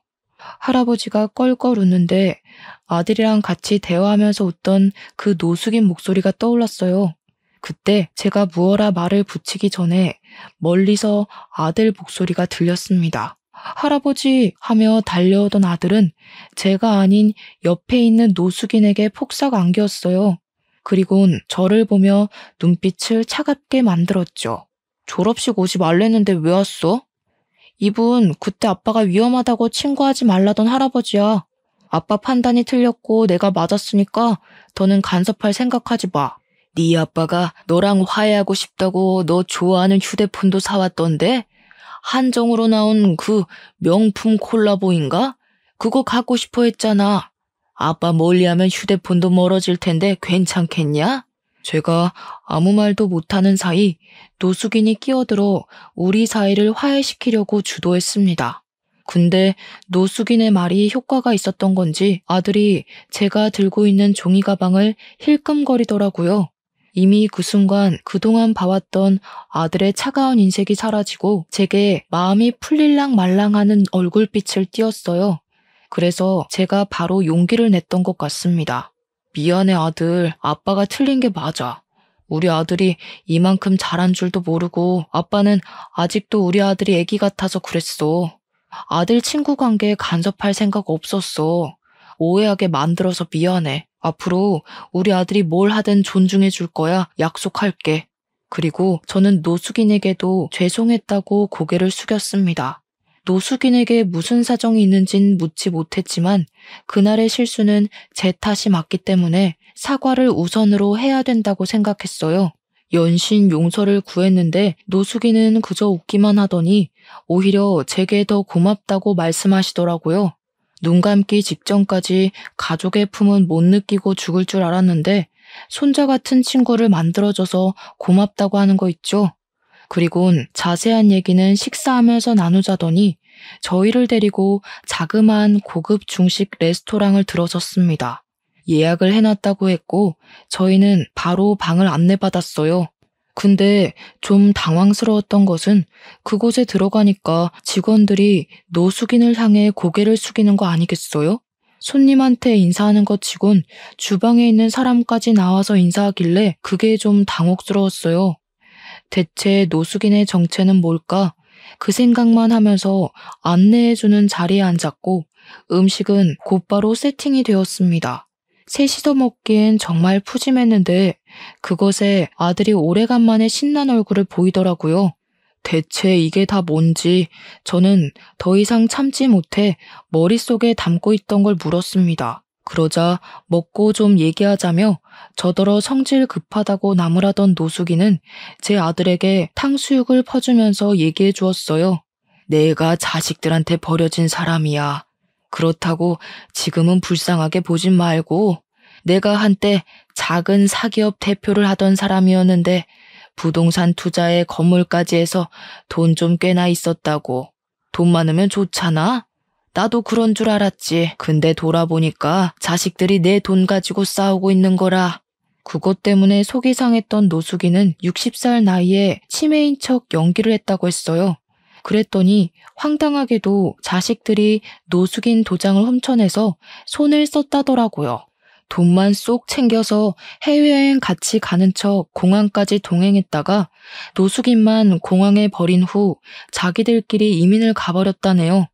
할아버지가 껄껄 웃는데 아들이랑 같이 대화하면서 웃던 그 노숙인 목소리가 떠올랐어요. 그때 제가 무어라 말을 붙이기 전에 멀리서 아들 목소리가 들렸습니다. 할아버지 하며 달려오던 아들은 제가 아닌 옆에 있는 노숙인에게 폭삭 안겼어요. 그리곤 저를 보며 눈빛을 차갑게 만들었죠. 졸업식 오지 말랬는데 왜 왔어? 이분 그때 아빠가 위험하다고 친구하지 말라던 할아버지야. 아빠 판단이 틀렸고 내가 맞았으니까 더는 간섭할 생각하지 마. 네 아빠가 너랑 화해하고 싶다고 너 좋아하는 휴대폰도 사왔던데? 한정으로 나온 그 명품 콜라보인가? 그거 갖고 싶어 했잖아. 아빠 멀리하면 휴대폰도 멀어질 텐데 괜찮겠냐? 제가 아무 말도 못하는 사이 노숙인이 끼어들어 우리 사이를 화해시키려고 주도했습니다. 근데 노숙인의 말이 효과가 있었던 건지 아들이 제가 들고 있는 종이 가방을 힐끔거리더라고요. 이미 그 순간 그동안 봐왔던 아들의 차가운 인색이 사라지고 제게 마음이 풀릴랑 말랑하는 얼굴빛을 띄었어요. 그래서 제가 바로 용기를 냈던 것 같습니다. 미안해 아들, 아빠가 틀린 게 맞아. 우리 아들이 이만큼 잘한 줄도 모르고 아빠는 아직도 우리 아들이 애기 같아서 그랬어. 아들 친구 관계에 간섭할 생각 없었어. 오해하게 만들어서 미안해. 앞으로 우리 아들이 뭘 하든 존중해 줄 거야. 약속할게. 그리고 저는 노숙인에게도 죄송했다고 고개를 숙였습니다. 노숙인에게 무슨 사정이 있는진 묻지 못했지만 그날의 실수는 제 탓이 맞기 때문에 사과를 우선으로 해야 된다고 생각했어요. 연신 용서를 구했는데 노숙인은 그저 웃기만 하더니 오히려 제게 더 고맙다고 말씀하시더라고요. 눈 감기 직전까지 가족의 품은 못 느끼고 죽을 줄 알았는데 손자 같은 친구를 만들어줘서 고맙다고 하는 거 있죠. 그리곤 자세한 얘기는 식사하면서 나누자더니 저희를 데리고 자그마한 고급 중식 레스토랑을 들어섰습니다. 예약을 해놨다고 했고 저희는 바로 방을 안내받았어요. 근데 좀 당황스러웠던 것은 그곳에 들어가니까 직원들이 노숙인을 향해 고개를 숙이는 거 아니겠어요? 손님한테 인사하는 것 치곤 주방에 있는 사람까지 나와서 인사하길래 그게 좀 당혹스러웠어요. 대체 노숙인의 정체는 뭘까? 그 생각만 하면서 안내해주는 자리에 앉았고 음식은 곧바로 세팅이 되었습니다. 셋이서 먹기엔 정말 푸짐했는데 그것에 아들이 오래간만에 신난 얼굴을 보이더라고요. 대체 이게 다 뭔지 저는 더 이상 참지 못해 머릿속에 담고 있던 걸 물었습니다. 그러자 먹고 좀 얘기하자며 저더러 성질 급하다고 나무라던 노숙인은 제 아들에게 탕수육을 퍼주면서 얘기해 주었어요. 내가 자식들한테 버려진 사람이야. 그렇다고 지금은 불쌍하게 보진 말고 내가 한때 작은 사기업 대표를 하던 사람이었는데 부동산 투자에 건물까지 해서 돈 좀 꽤나 있었다고. 돈 많으면 좋잖아? 나도 그런 줄 알았지. 근데 돌아보니까 자식들이 내 돈 가지고 싸우고 있는 거라. 그것 때문에 속이 상했던 노숙인은 60살 나이에 치매인 척 연기를 했다고 했어요. 그랬더니 황당하게도 자식들이 노숙인 도장을 훔쳐내서 손을 썼다더라고요. 돈만 쏙 챙겨서 해외여행 같이 가는 척 공항까지 동행했다가 노숙인만 공항에 버린 후 자기들끼리 이민을 가버렸다네요.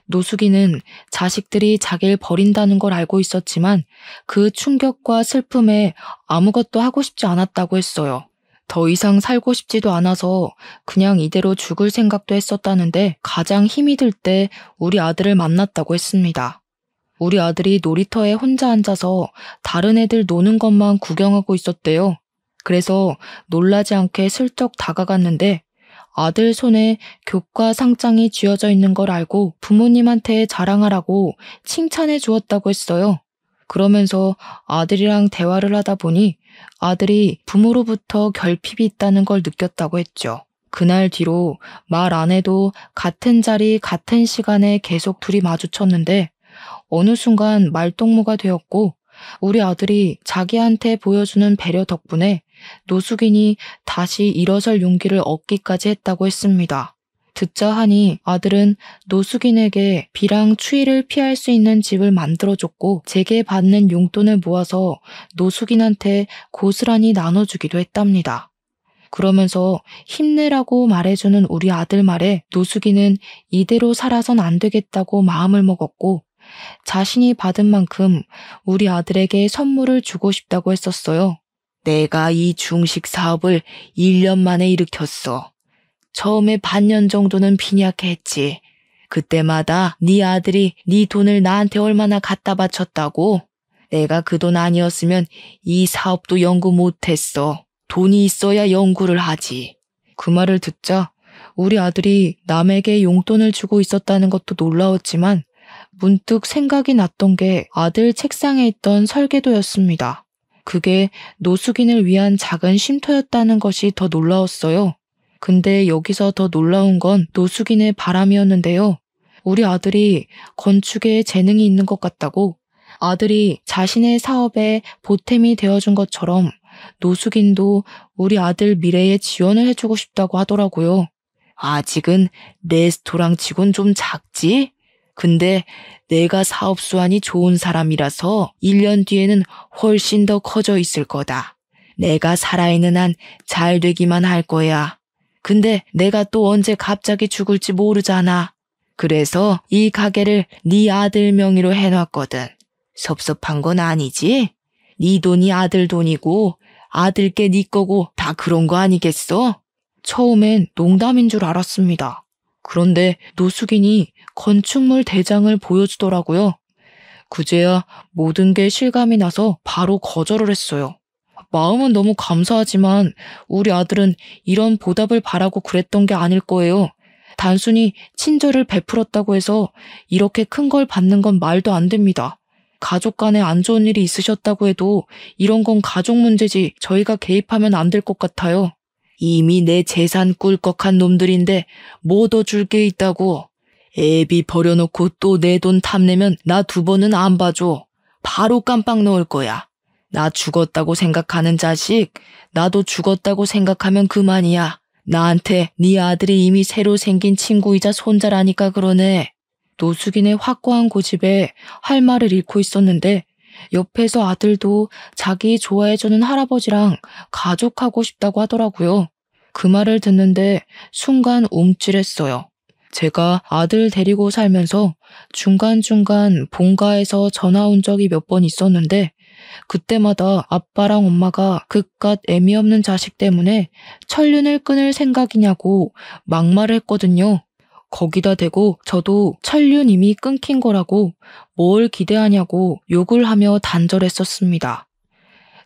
노숙인은 자식들이 자기를 버린다는 걸 알고 있었지만 그 충격과 슬픔에 아무것도 하고 싶지 않았다고 했어요. 더 이상 살고 싶지도 않아서 그냥 이대로 죽을 생각도 했었다는데 가장 힘이 들 때 우리 아들을 만났다고 했습니다. 우리 아들이 놀이터에 혼자 앉아서 다른 애들 노는 것만 구경하고 있었대요. 그래서 놀라지 않게 슬쩍 다가갔는데 아들 손에 교과 상장이 쥐어져 있는 걸 알고 부모님한테 자랑하라고 칭찬해 주었다고 했어요. 그러면서 아들이랑 대화를 하다 보니 아들이 부모로부터 결핍이 있다는 걸 느꼈다고 했죠. 그날 뒤로 말 안 해도 같은 자리 같은 시간에 계속 둘이 마주쳤는데 어느 순간 말동무가 되었고 우리 아들이 자기한테 보여주는 배려 덕분에 노숙인이 다시 일어설 용기를 얻기까지 했다고 했습니다. 듣자 하니 아들은 노숙인에게 비랑 추위를 피할 수 있는 집을 만들어줬고 제게 받는 용돈을 모아서 노숙인한테 고스란히 나눠주기도 했답니다. 그러면서 힘내라고 말해주는 우리 아들 말에 노숙인은 이대로 살아선 안 되겠다고 마음을 먹었고 자신이 받은 만큼 우리 아들에게 선물을 주고 싶다고 했었어요. 내가 이 중식 사업을 1년 만에 일으켰어. 처음에 반년 정도는 빈약해 했지. 그때마다 네 아들이 네 돈을 나한테 얼마나 갖다 바쳤다고? 내가 그 돈 아니었으면 이 사업도 연구 못했어. 돈이 있어야 연구를 하지. 그 말을 듣자 우리 아들이 남에게 용돈을 주고 있었다는 것도 놀라웠지만 문득 생각이 났던 게 아들 책상에 있던 설계도였습니다. 그게 노숙인을 위한 작은 쉼터였다는 것이 더 놀라웠어요. 근데 여기서 더 놀라운 건 노숙인의 바람이었는데요. 우리 아들이 건축에 재능이 있는 것 같다고 아들이 자신의 사업에 보탬이 되어준 것처럼 노숙인도 우리 아들 미래에 지원을 해주고 싶다고 하더라고요. 아직은 레스토랑 치곤 좀 작지? 근데 내가 사업 수완이 좋은 사람이라서 1년 뒤에는 훨씬 더 커져 있을 거다. 내가 살아있는 한 잘 되기만 할 거야. 근데 내가 또 언제 갑자기 죽을지 모르잖아. 그래서 이 가게를 네 아들 명의로 해놨거든. 섭섭한 건 아니지? 네 돈이 아들 돈이고 아들께 네 거고 다 그런 거 아니겠어? 처음엔 농담인 줄 알았습니다. 그런데 노숙인이 건축물 대장을 보여주더라고요. 그제야 모든 게 실감이 나서 바로 거절을 했어요. 마음은 너무 감사하지만 우리 아들은 이런 보답을 바라고 그랬던 게 아닐 거예요. 단순히 친절을 베풀었다고 해서 이렇게 큰 걸 받는 건 말도 안 됩니다. 가족 간에 안 좋은 일이 있으셨다고 해도 이런 건 가족 문제지 저희가 개입하면 안 될 것 같아요. 이미 내 재산 꿀꺽한 놈들인데 뭐 더 줄 게 있다고. 애비 버려놓고 또 내 돈 탐내면 나 2번은 안 봐줘. 바로 깜빡 넣을 거야. 나 죽었다고 생각하는 자식, 나도 죽었다고 생각하면 그만이야. 나한테 네 아들이 이미 새로 생긴 친구이자 손자라니까 그러네. 노숙인의 확고한 고집에 할 말을 잃고 있었는데 옆에서 아들도 자기 좋아해주는 할아버지랑 가족하고 싶다고 하더라고요. 그 말을 듣는데 순간 움찔했어요. 제가 아들 데리고 살면서 중간중간 본가에서 전화 온 적이 몇 번 있었는데 그때마다 아빠랑 엄마가 그깟 애미 없는 자식 때문에 천륜을 끊을 생각이냐고 막말을 했거든요. 거기다 대고 저도 천륜 이미 끊긴 거라고 뭘 기대하냐고 욕을 하며 단절했었습니다.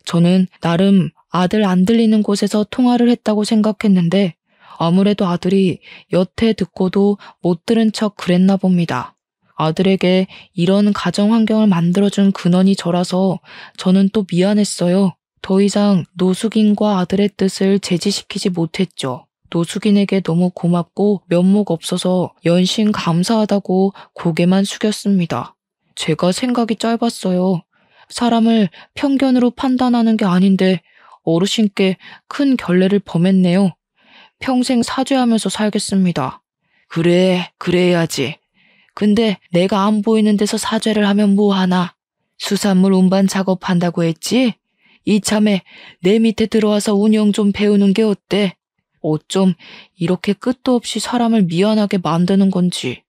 저는 나름 아들 안 들리는 곳에서 통화를 했다고 생각했는데 아무래도 아들이 여태 듣고도 못 들은 척 그랬나 봅니다. 아들에게 이런 가정 환경을 만들어준 근원이 저라서 저는 또 미안했어요. 더 이상 노숙인과 아들의 뜻을 제지시키지 못했죠. 노숙인에게 너무 고맙고 면목 없어서 연신 감사하다고 고개만 숙였습니다. 제가 생각이 짧았어요. 사람을 편견으로 판단하는 게 아닌데 어르신께 큰 결례를 범했네요. 평생 사죄하면서 살겠습니다. 그래, 그래야지. 근데 내가 안 보이는 데서 사죄를 하면 뭐하나? 수산물 운반 작업한다고 했지? 이참에 내 밑에 들어와서 운영 좀 배우는 게 어때? 어쩜 이렇게 끝도 없이 사람을 미안하게 만드는 건지.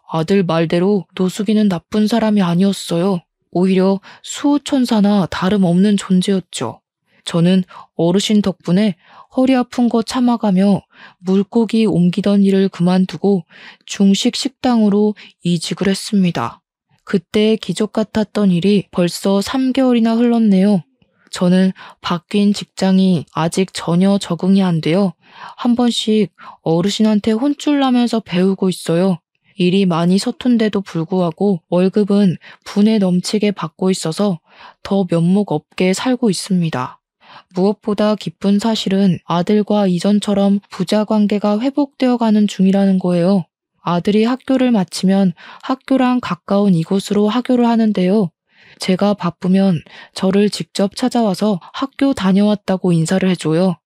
아들 말대로 노숙인은 나쁜 사람이 아니었어요. 오히려 수호천사나 다름없는 존재였죠. 저는 어르신 덕분에 허리 아픈 거 참아가며 물고기 옮기던 일을 그만두고 중식 식당으로 이직을 했습니다. 그때 기적 같았던 일이 벌써 3개월이나 흘렀네요. 저는 바뀐 직장이 아직 전혀 적응이 안 돼요. 한 번씩 어르신한테 혼쭐 나면서 배우고 있어요. 일이 많이 서툰데도 불구하고 월급은 분에 넘치게 받고 있어서 더 면목 없게 살고 있습니다. 무엇보다 기쁜 사실은 아들과 이전처럼 부자 관계가 회복되어 가는 중이라는 거예요. 아들이 학교를 마치면 학교랑 가까운 이곳으로 하교를 하는데요. 제가 바쁘면 저를 직접 찾아와서 학교 다녀왔다고 인사를 해줘요.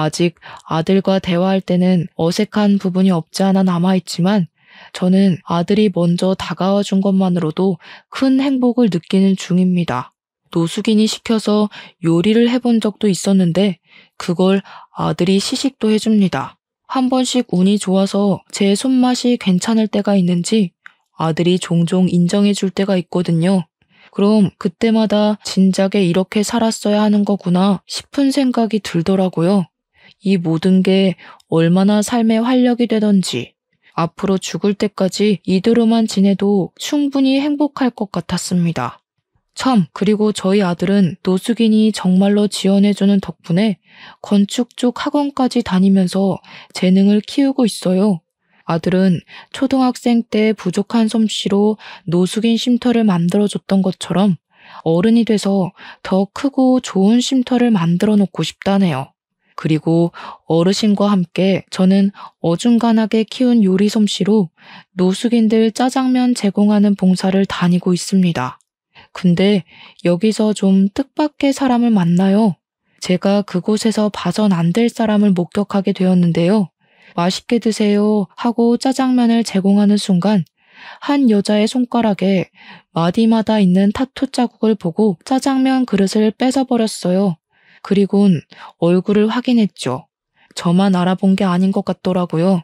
아직 아들과 대화할 때는 어색한 부분이 없지 않아 남아있지만 저는 아들이 먼저 다가와 준 것만으로도 큰 행복을 느끼는 중입니다. 노숙인이 시켜서 요리를 해본 적도 있었는데 그걸 아들이 시식도 해줍니다. 한 번씩 운이 좋아서 제 손맛이 괜찮을 때가 있는지 아들이 종종 인정해 줄 때가 있거든요. 그럼 그때마다 진작에 이렇게 살았어야 하는 거구나 싶은 생각이 들더라고요. 이 모든 게 얼마나 삶의 활력이 되던지 앞으로 죽을 때까지 이대로만 지내도 충분히 행복할 것 같았습니다. 참, 그리고 저희 아들은 노숙인이 정말로 지원해주는 덕분에 건축 쪽 학원까지 다니면서 재능을 키우고 있어요. 아들은 초등학생 때 부족한 솜씨로 노숙인 쉼터를 만들어줬던 것처럼 어른이 돼서 더 크고 좋은 쉼터를 만들어 놓고 싶다네요. 그리고 어르신과 함께 저는 어중간하게 키운 요리 솜씨로 노숙인들 짜장면 제공하는 봉사를 다니고 있습니다. 근데 여기서 좀 뜻밖의 사람을 만나요. 제가 그곳에서 봐선 안 될 사람을 목격하게 되었는데요. 맛있게 드세요 하고 짜장면을 제공하는 순간 한 여자의 손가락에 마디마다 있는 타투 자국을 보고 짜장면 그릇을 뺏어버렸어요. 그리곤 얼굴을 확인했죠. 저만 알아본 게 아닌 것 같더라고요.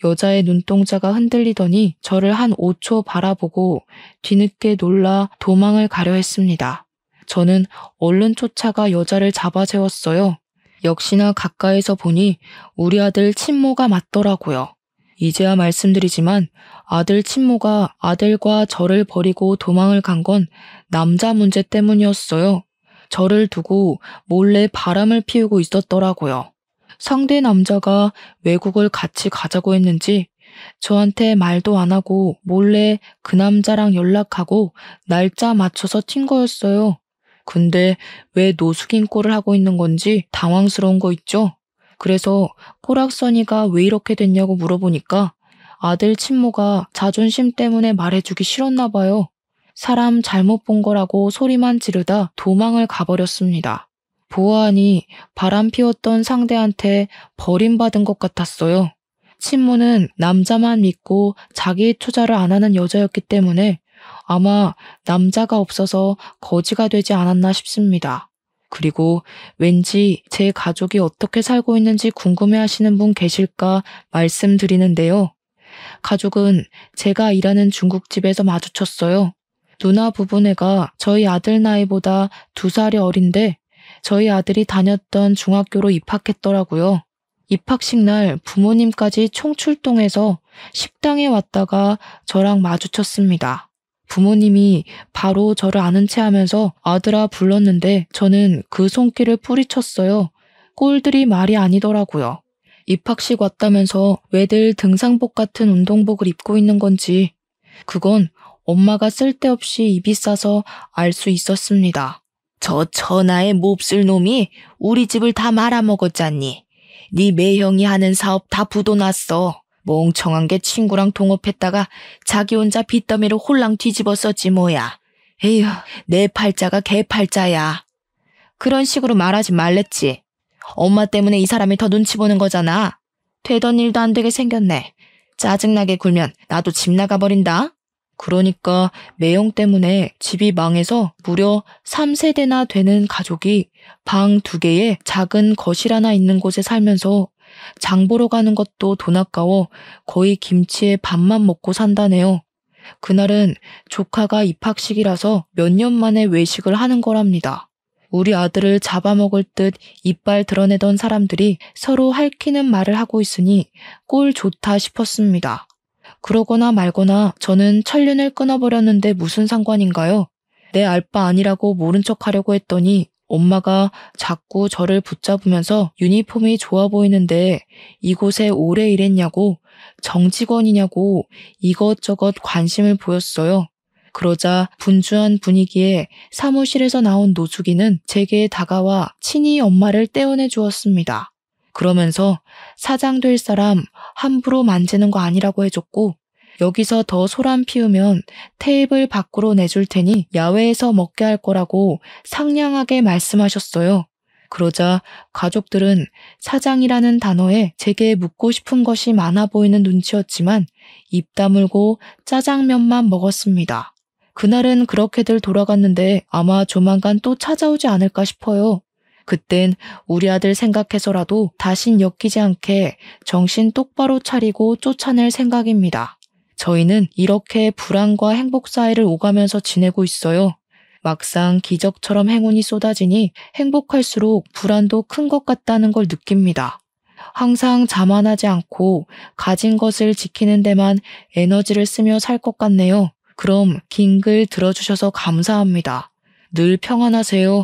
여자의 눈동자가 흔들리더니 저를 한 5초 바라보고 뒤늦게 놀라 도망을 가려 했습니다. 저는 얼른 쫓아가 여자를 잡아 세웠어요. 역시나 가까이서 보니 우리 아들 친모가 맞더라고요. 이제야 말씀드리지만 아들 친모가 아들과 저를 버리고 도망을 간 건 남자 문제 때문이었어요. 저를 두고 몰래 바람을 피우고 있었더라고요. 상대 남자가 외국을 같이 가자고 했는지 저한테 말도 안 하고 몰래 그 남자랑 연락하고 날짜 맞춰서 튄 거였어요. 근데 왜 노숙인 꼴을 하고 있는 건지 당황스러운 거 있죠? 그래서 꼬락서니가 왜 이렇게 됐냐고 물어보니까 아들 친모가 자존심 때문에 말해주기 싫었나 봐요. 사람 잘못 본 거라고 소리만 지르다 도망을 가버렸습니다. 보아하니 바람 피웠던 상대한테 버림받은 것 같았어요. 친모는 남자만 믿고 자기 투자를 안 하는 여자였기 때문에 아마 남자가 없어서 거지가 되지 않았나 싶습니다. 그리고 왠지 제 가족이 어떻게 살고 있는지 궁금해하시는 분 계실까 말씀드리는데요. 가족은 제가 일하는 중국집에서 마주쳤어요. 누나 부부네가 저희 아들 나이보다 2살이 어린데 저희 아들이 다녔던 중학교로 입학했더라고요. 입학식 날 부모님까지 총출동해서 식당에 왔다가 저랑 마주쳤습니다. 부모님이 바로 저를 아는 체 하면서 아들아 불렀는데 저는 그 손길을 뿌리쳤어요. 꼴들이 말이 아니더라고요. 입학식 왔다면서 왜들 등산복 같은 운동복을 입고 있는 건지 그건 엄마가 쓸데없이 입이 싸서 알 수 있었습니다. 저 천하의 몹쓸 놈이 우리 집을 다 말아먹었잖니. 네 매형이 하는 사업 다 부도났어. 멍청한 게 친구랑 동업했다가 자기 혼자 빚더미로 홀랑 뒤집었었지 뭐야. 에휴, 내 팔자가 개 팔자야. 그런 식으로 말하지 말랬지. 엄마 때문에 이 사람이 더 눈치 보는 거잖아. 되던 일도 안 되게 생겼네. 짜증나게 굴면 나도 집 나가버린다. 그러니까 매형 때문에 집이 망해서 무려 3세대나 되는 가족이 방 2개에 작은 거실 하나 있는 곳에 살면서 장 보러 가는 것도 돈 아까워 거의 김치에 밥만 먹고 산다네요. 그날은 조카가 입학식이라서 몇 년 만에 외식을 하는 거랍니다. 우리 아들을 잡아먹을 듯 이빨 드러내던 사람들이 서로 핥히는 말을 하고 있으니 꼴 좋다 싶었습니다. 그러거나 말거나 저는 천륜을 끊어버렸는데 무슨 상관인가요? 내 알바 아니라고 모른 척 하려고 했더니 엄마가 자꾸 저를 붙잡으면서 유니폼이 좋아 보이는데 이곳에 오래 일했냐고 정직원이냐고 이것저것 관심을 보였어요. 그러자 분주한 분위기에 사무실에서 나온 노숙인은 제게 다가와 친히 엄마를 떼어내 주었습니다. 그러면서 사장 될 사람 함부로 만지는 거 아니라고 해줬고 여기서 더 소란 피우면 테이블 밖으로 내줄 테니 야외에서 먹게 할 거라고 상냥하게 말씀하셨어요. 그러자 가족들은 사장이라는 단어에 제게 묻고 싶은 것이 많아 보이는 눈치였지만 입 다물고 짜장면만 먹었습니다. 그날은 그렇게들 돌아갔는데 아마 조만간 또 찾아오지 않을까 싶어요. 그땐 우리 아들 생각해서라도 다신 엮이지 않게 정신 똑바로 차리고 쫓아낼 생각입니다. 저희는 이렇게 불안과 행복 사이를 오가면서 지내고 있어요. 막상 기적처럼 행운이 쏟아지니 행복할수록 불안도 큰 것 같다는 걸 느낍니다. 항상 자만하지 않고 가진 것을 지키는 데만 에너지를 쓰며 살 것 같네요. 그럼 긴 글 들어주셔서 감사합니다. 늘 평안하세요.